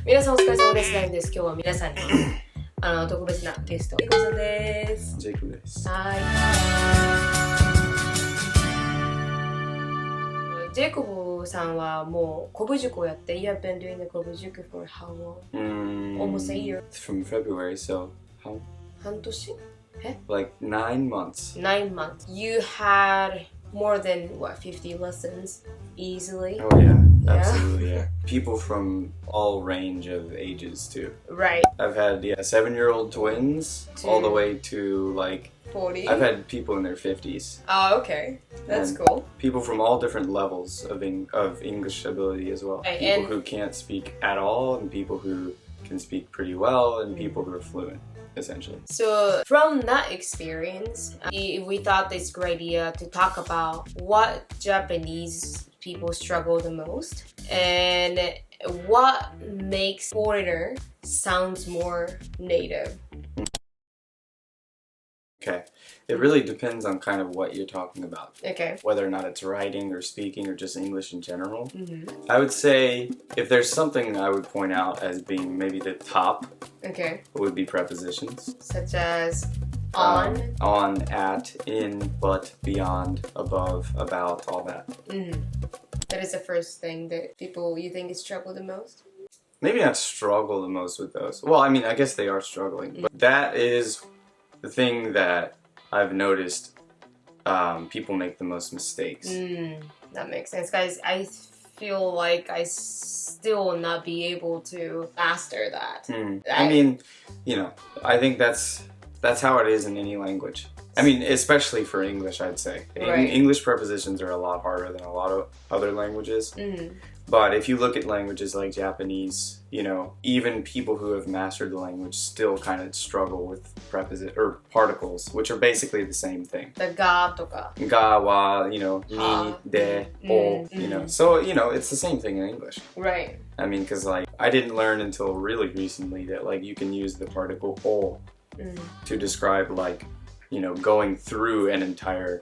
皆さんお疲れ様ですナルミです。今日は皆さんに特別なゲストジェイコブさんです。ジェイコブです。はい。ジェイコブさんはもう古文塾をやって You have been doing the 古文塾 for how long? Almost a year. From February, so how? 半年Like 9 months. 9 months. You had more than, what, 50 lessons easily? Oh yeah, absolutely, yeah. People from all range of ages too. Right. I've had 7-year-old twins all the way to like 40? I've had people in their 50s. Oh, okay. That's and cool. People from all different levels of English ability as well. Right, people who can't speak at all, and people who can speak pretty well, and people who are fluent. Essentially. So from that experience, we thought it's a great idea to talk about what Japanese people struggle the most and what makes foreigner sounds more native. Okay. It really depends on kind of what you're talking about. Okay. Whether or not it's writing or speaking or just English in general. I would say if there's something I would point out as being maybe the top, okay, it would be prepositions. Such as on, at, in, but, beyond, above, about, all that. That is the first thing that people you think struggle the most? Maybe not struggle the most with those. Well, I mean, I guess they are struggling. But that is the thing that I've noticed people make the most mistakes. That makes sense, guys. I feel like I still will not be able to master that. I mean, you know, I think that's how it is in any language. I mean, especially for English, I'd say. Right. English prepositions are a lot harder than a lot of other languages. But if you look at languages like Japanese, you know, even people who have mastered the language still kind of struggle with particles, which are basically the same thing. The ga とか Ga, wa, you know, ni, de, o, you know. So, you know, it's the same thing in English. Right. I mean, because like, I didn't learn until really recently that like you can use the particle o to describe like, you know, going through an entire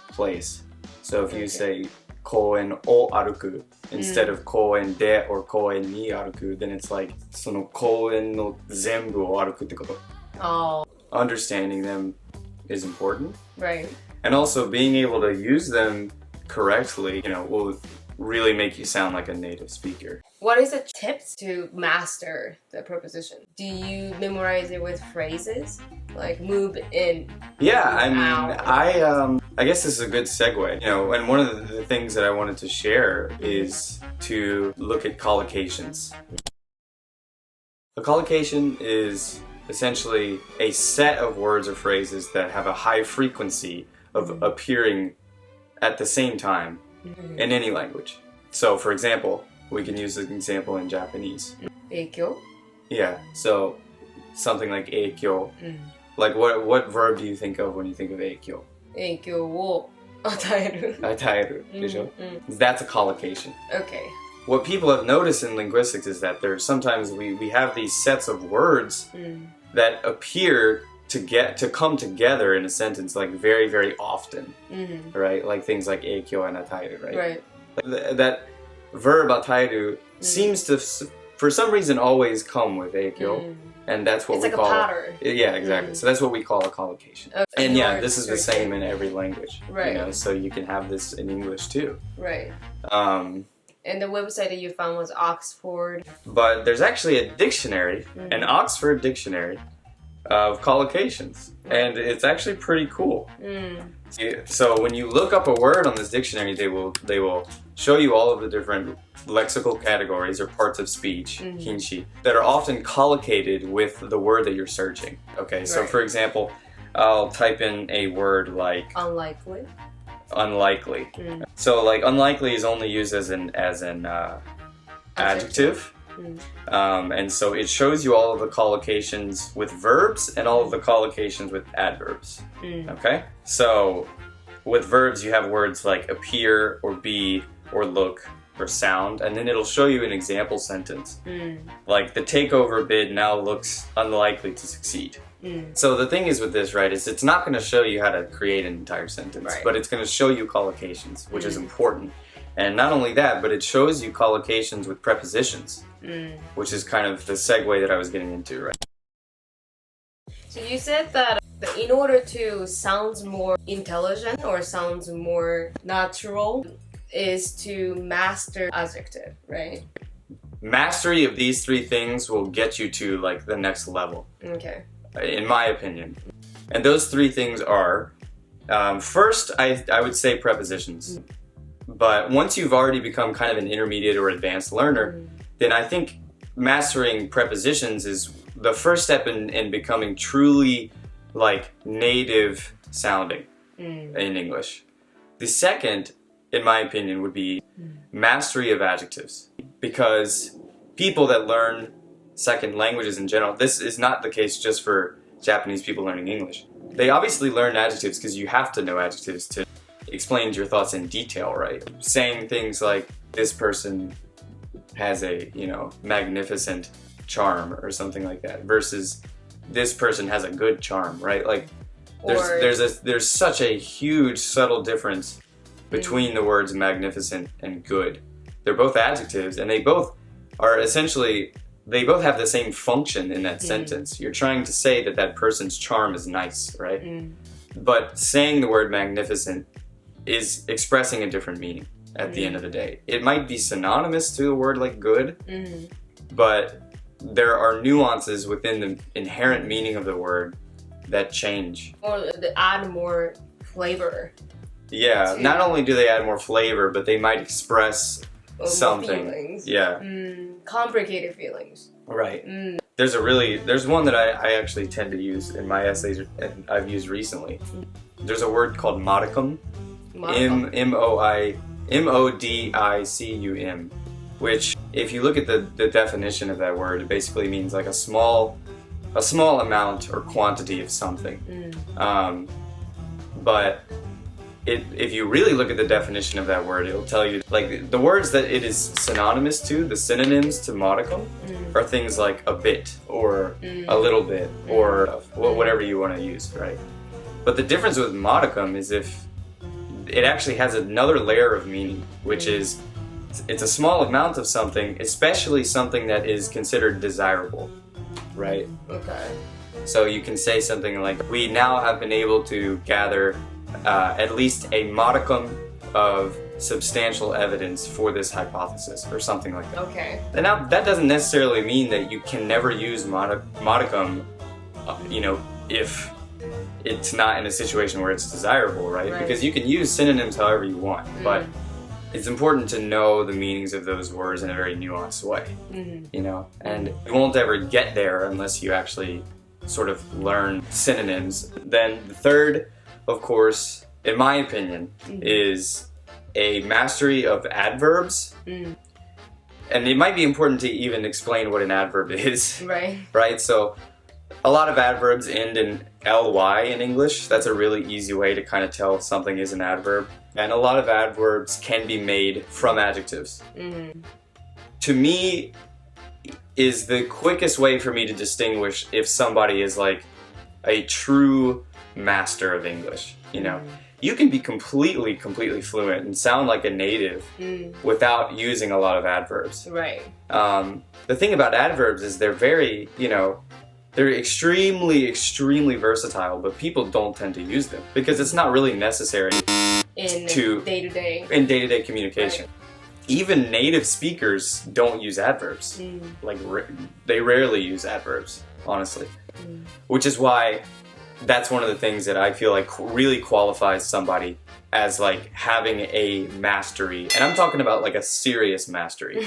place. So if you say 公園を歩く instead of 公園で or 公園に歩く, then it's like その公園の全部を歩くってこと. Understanding them is important. Right. And also being able to use them correctly, you know, will really make you sound like a native speaker. What is the tips to master the preposition? Do you memorize it with phrases? Like move in. Yeah, I mean, I guess this is a good segue. You know, and one of the things that I wanted to share is to look at collocations. A collocation is essentially a set of words or phrases that have a high frequency of appearing at the same time in any language. So, for example, we can use an example in Japanese. 影響? Yeah, so something like 影響. Like what verb do you think of when you think of 影響? 影響を与える. 与えるでしょ? That's a collocation. Okay. What people have noticed in linguistics is that there's sometimes we have these sets of words that appear to come together in a sentence like very, very often, right? Like things like 影響 and 与える, right? Right. That verb 与える seems to, for some reason, always come with 影響. And that's what it's we like call a pattern. Yeah, exactly. So that's what we call a collocation. Okay. And yeah, this is the same in every language. Right. You know, so you can have this in English too. Right. And the website that you found was Oxford. But there's actually a dictionary, an Oxford dictionary of collocations, and it's actually pretty cool. So when you look up a word on this dictionary, they will show you all of the different lexical categories or parts of speech, kinshi, that are often collocated with the word that you're searching. Okay, so for example, I'll type in a word like unlikely. So like unlikely is only used as an adjective. And so it shows you all of the collocations with verbs and all of the collocations with adverbs. Okay? So with verbs you have words like appear or be or look or sound, and then it'll show you an example sentence. Like the takeover bid now looks unlikely to succeed. So the thing is with this, right, is it's not going to show you how to create an entire sentence, but it's going to show you collocations, which is important. And not only that, but it shows you collocations with prepositions. which is kind of the segue that I was getting into, right? So you said that in order to sound more intelligent or sounds more natural is to master adjective, right? Mastery of these three things will get you to like the next level. Okay. In my opinion. And those three things are, first, I would say prepositions. But once you've already become kind of an intermediate or advanced learner, then I think mastering prepositions is the first step in becoming truly like native sounding in English. The second, in my opinion, would be mastery of adjectives. Because people that learn second languages in general, this is not the case just for Japanese people learning English. They obviously learn adjectives because you have to know adjectives to explain your thoughts in detail, right? Saying things like, this person has a, magnificent charm or something like that, versus this person has a good charm, right? Like, there's such a huge subtle difference between the words magnificent and good. They're both adjectives, and they both are essentially, they both have the same function in that sentence. You're trying to say that that person's charm is nice, right? But saying the word magnificent is expressing a different meaning at the end of the day. It might be synonymous to a word like good, but there are nuances within the inherent meaning of the word that change. Or they add more flavor. Yeah, not only do they add more flavor, but they might express something. Feelings. Yeah. Complicated feelings. Right. There's one that I actually tend to use in my essays and I've used recently. There's a word called Modicum. M-O-D-I-C-U-M. Which, if you look at the definition of that word, it basically means like a small amount or quantity of something. But if you really look at the definition of that word, it'll tell you, like, the words that it is synonymous to, the synonyms to modicum, are things like a bit, or a little bit, or whatever you want to use, right? But the difference with modicum is if it actually has another layer of meaning, which is, it's a small amount of something, especially something that is considered desirable, right? Okay. So you can say something like, we now have been able to gather at least a modicum of substantial evidence for this hypothesis, or something like that. Okay. And now, that doesn't necessarily mean that you can never use modicum, if it's not in a situation where it's desirable, right? Because you can use synonyms however you want, but it's important to know the meanings of those words in a very nuanced way, and you won't ever get there unless you actually sort of learn synonyms. Then the third, of course, in my opinion, is a mastery of adverbs. And it might be important to even explain what an adverb is. Right? So a lot of adverbs end in ly in English. That's a really easy way to kind of tell if something is an adverb. And a lot of adverbs can be made from adjectives. To me, is the quickest way for me to distinguish if somebody is like a true master of English. You can be completely fluent and sound like a native without using a lot of adverbs. Right. The thing about adverbs is they're very, they're extremely versatile, but people don't tend to use them because it's not really necessary in day-to-day communication. Right. Even native speakers don't use adverbs. Like, they rarely use adverbs, honestly. Which is why that's one of the things that I feel like really qualifies somebody as like having a mastery, and I'm talking about like a serious mastery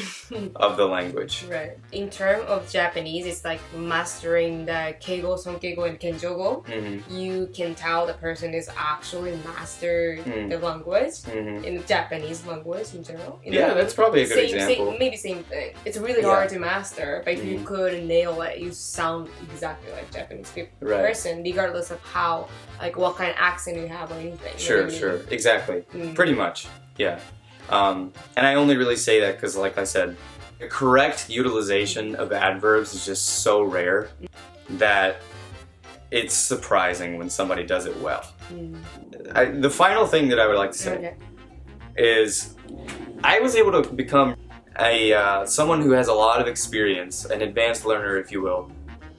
of the language. Right. In terms of Japanese, it's like mastering the keigo, sonkeigo, and kenjogo. You can tell the person is actually mastered the language in the Japanese language in general. Yeah, that's probably a good example. Maybe same thing. It's really hard to master, but if you could nail it, you sound exactly like Japanese person, regardless of how, like, what kind of accent you have or anything. Sure. Exactly. Pretty much. Yeah. And I only really say that because, like I said, the correct utilization of adverbs is just so rare that it's surprising when somebody does it well. The final thing that I would like to say is I was able to become someone who has a lot of experience, an advanced learner, if you will,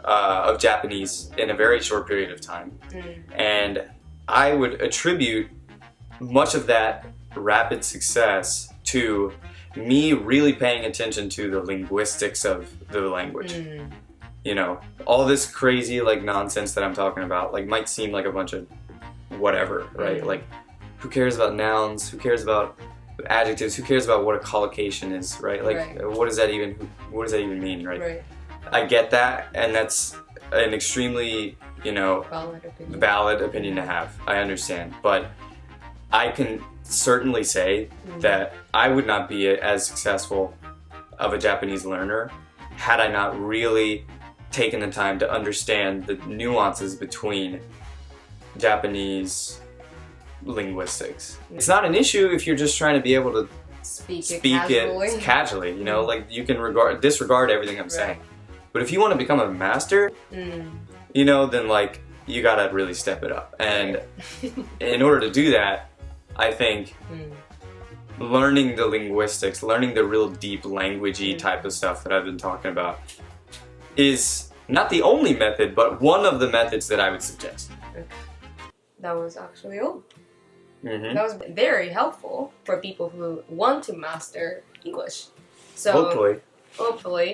of Japanese in a very short period of time. And I would attribute much of that rapid success to me really paying attention to the linguistics of the language. You know, all this crazy like nonsense that I'm talking about like might seem like a bunch of whatever, right? Like, who cares about nouns? Who cares about adjectives? Who cares about what a collocation is, right? Like, what does that even mean, right? I get that, and that's an extremely, you know, valid opinion to have. I understand, but I can certainly say that I would not be as successful of a Japanese learner had I not really taken the time to understand the nuances between Japanese linguistics. It's not an issue if you're just trying to be able to speak it casually, you know, like you can disregard everything I'm saying. But if you want to become a master, you know, then like you gotta really step it up. And in order to do that, I think learning the linguistics, learning the real deep languagey type of stuff that I've been talking about is not the only method, but one of the methods that I would suggest. That was actually all. That was very helpful for people who want to master English. So hopefully.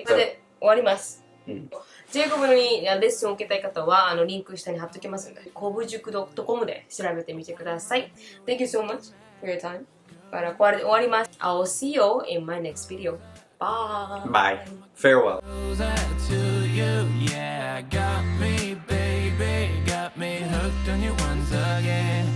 それで終わります。ジェイコブにレッスンを受けたい方はリンク下に貼っときますので、こぶ塾.com で調べてみてください。Thank you so much for your time. これで終わります。I'll see you in my next video. Bye. Bye. Farewell. Got me, baby, got me hooked on you once again.